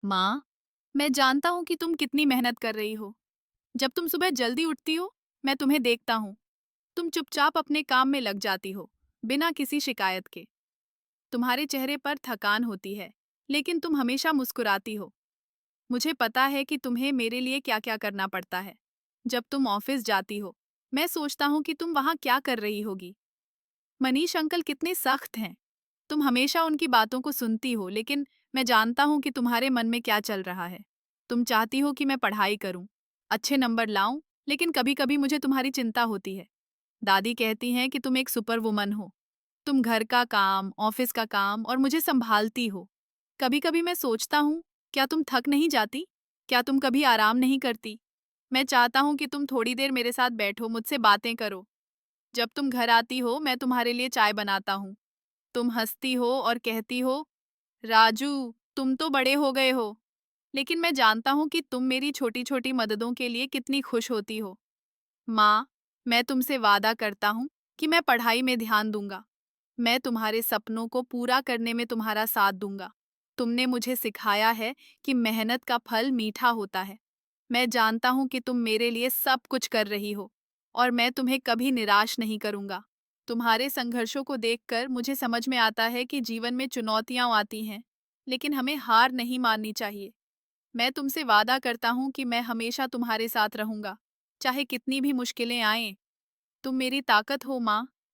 माँ, मैं जानता हूँ कि तुम कितनी मेहनत कर रही हो। जब तुम सुबह जल्दी उठती हो, मैं तुम्हें देखता हूँ। तुम चुपचाप अपने काम में लग जाती हो, बिना किसी शिकायत के। तुम्हारे चेहरे पर थकान होती है, लेकिन तुम हमेशा मुस्कुराती हो। मुझे पता है कि तुम्हें मेरे लिए क्या-क्या करना पड़ता है। जब तुम ऑफिस जाती हो, मैं सोचता हूँ कि तुम वहाँ क्या कर रही होगी। मनीष अंकल कितने सख्त हैं। तुम हमेशा उनकी बातों को सुनती हो, लेकिन मैं जानता हूँ कि तुम्हारे मन में क्या चल रहा है। तुम चाहती हो कि मैं पढ़ाई करूँ, अच्छे नंबर लाऊं, लेकिन कभी-कभी मुझे तुम्हारी चिंता होती है। दादी कहती हैं कि तुम एक सुपर वुमन हो। तुम घर का काम, ऑफिस का काम और मुझे संभालती हो। कभी-कभी मैं सोचता हूँ, क्या तुम थक नहीं जाती? क्या तुम कभी आराम नहीं करती? मैं चाहता हूँ कि तुम थोड़ी देर मेरे साथ बैठो, मुझसे बातें करो। जब तुम घर आती हो, मैं तुम्हारे लिए चाय बनाता हूँ। तुम हंसती हो और कहती हो, राजू, तुम तो बड़े हो गए हो। लेकिन मैं जानता हूँ कि तुम मेरी छोटी-छोटी मददों के लिए कितनी खुश होती हो। माँ, मैं तुमसे वादा करता हूँ कि मैं पढ़ाई में ध्यान दूंगा। मैं तुम्हारे सपनों को पूरा करने में तुम्हारा साथ दूंगा। तुमने मुझे सिखाया है कि मेहनत का फल मीठा होता है। मैं जानता हूँ कि तुम मेरे लिए सब कुछ कर रही हो और मैं तुम्हें कभी निराश नहीं करूंगा। तुम्हारे संघर्षों को देखकर मुझे समझ में आता है कि जीवन में चुनौतियां आती हैं, लेकिन हमें हार नहीं माननी चाहिए। मैं तुमसे वादा करता हूँ कि मैं हमेशा तुम्हारे साथ रहूंगा, चाहे कितनी भी मुश्किलें आएं। तुम मेरी ताकत हो माँ।